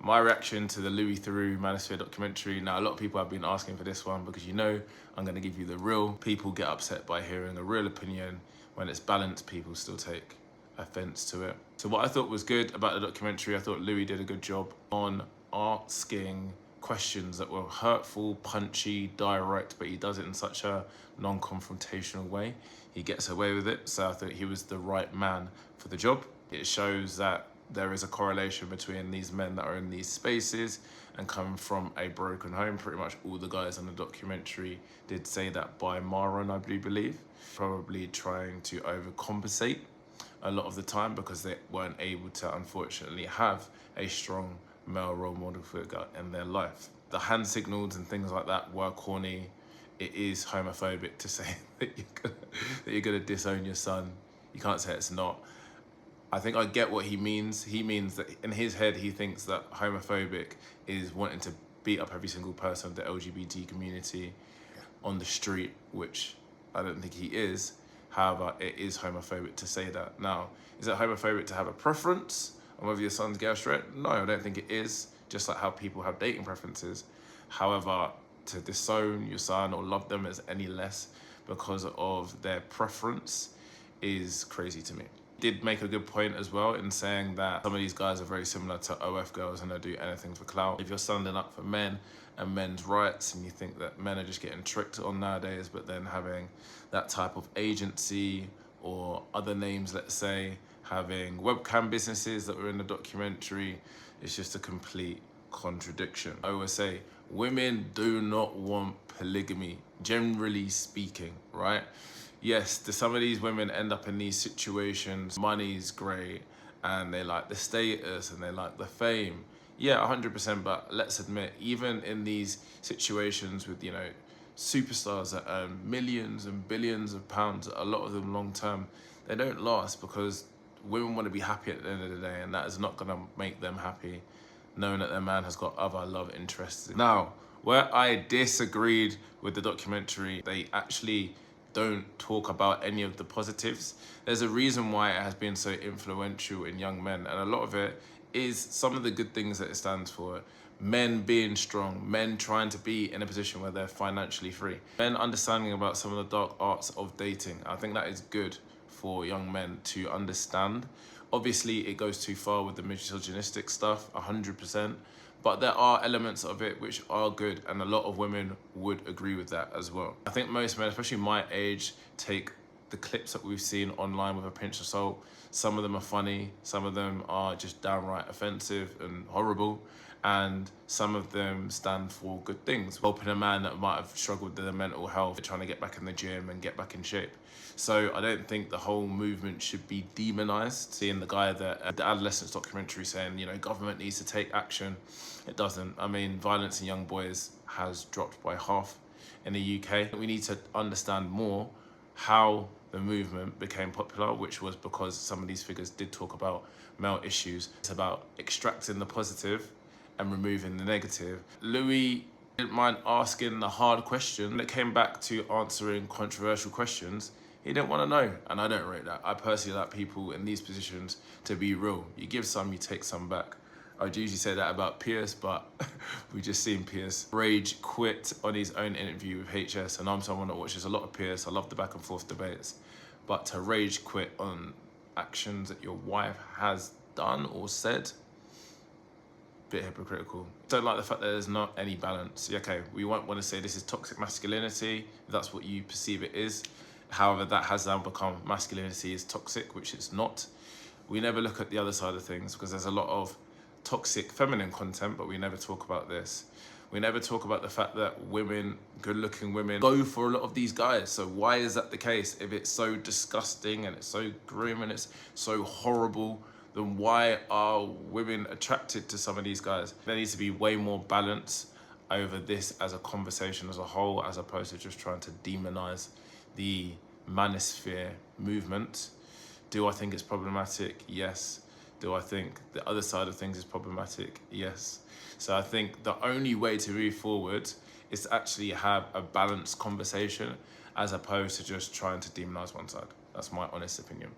My reaction to the Louis Theroux Manosphere documentary. Now, a lot of people have been asking for this one because I'm going to give you the real. People get upset by hearing a real opinion. When it's balanced, people still take offense to it. So what I thought was good about the documentary, I thought Louis did a good job on asking questions that were hurtful, punchy, direct, but he does it in such a non-confrontational way. He gets away with it, so I thought he was the right man for the job. It shows that there is a correlation between these men that are in these spaces and coming from a broken home. Pretty much all the guys in the documentary did say that by Maron, I do believe. Probably trying to overcompensate a lot of the time because they weren't able to, unfortunately, have a strong male role model figure in their life. The hand signals and things like that were corny. It is homophobic to say that you're gonna disown your son. You can't say it's not. I think I get what he means. He means that in his head, he thinks that homophobic is wanting to beat up every single person of the LGBT community on the street, which I don't think he is. However, it is homophobic to say that. Now, is it homophobic to have a preference on whether your son's gay or straight? No, I don't think it is. Just like how people have dating preferences. However, to disown your son or love them as any less because of their preference is crazy to me. Did make a good point as well in saying that some of these guys are very similar to OF girls and they'll do anything for clout. If you're standing up for men and men's rights and you think that men are just getting tricked on nowadays, but then having that type of agency or other names, let's say, having webcam businesses that were in the documentary, it's just a complete contradiction. I always say, women do not want polygamy, generally speaking, right? Yes, some of these women end up in these situations, money's great, and they like the status and they like the fame. Yeah, 100%, but let's admit, even in these situations with, superstars that earn millions and billions of pounds, a lot of them long term, they don't last because women want to be happy at the end of the day, and that is not gonna make them happy, knowing that their man has got other love interests. Now, where I disagreed with the documentary, they actually don't talk about any of the positives. There's a reason why it has been so influential in young men, and a lot of it is some of the good things that it stands for. Men being strong, men trying to be in a position where they're financially free, men understanding about some of the dark arts of dating. I think that is good for young men to understand. Obviously, it goes too far with the misogynistic stuff, 100%. But there are elements of it which are good, and a lot of women would agree with that as well. I think most men, especially my age, take the clips that we've seen online with a pinch of salt. Some of them are funny, some of them are just downright offensive and horrible, and some of them stand for good things. Helping a man that might have struggled with their mental health, trying to get back in the gym and get back in shape. So I don't think the whole movement should be demonized. Seeing the guy that the adolescence documentary saying, government needs to take action. It doesn't. I mean, violence in young boys has dropped by half in the UK. We need to understand more how the movement became popular, which was because some of these figures did talk about male issues. It's about extracting the positive and removing the negative. Louis didn't mind asking the hard question. When it came back to answering controversial questions, he didn't want to know, and I don't rate that. I personally like people in these positions to be real. You give some, you take some back. I would usually say that about Pierce, but we just seen Pierce rage quit on his own interview with HS, and I'm someone that watches a lot of Pierce. I love the back and forth debates, but to rage quit on actions that your wife has done or said, bit hypocritical. Don't like the fact that there's not any balance. Okay, we won't want to say this is toxic masculinity, if that's what you perceive it is. However, that has now become masculinity is toxic, which it's not. We never look at the other side of things because there's a lot of toxic feminine content, but we never talk about this. We never talk about the fact that women, good-looking women, go for a lot of these guys. So why is that the case? If it's so disgusting and it's so grim and it's so horrible, then why are women attracted to some of these guys? There needs to be way more balance over this as a conversation as a whole, as opposed to just trying to demonize the Manosphere movement. Do I think it's problematic? Yes. Do I think the other side of things is problematic? Yes. So I think the only way to move forward is to actually have a balanced conversation as opposed to just trying to demonize one side. That's my honest opinion.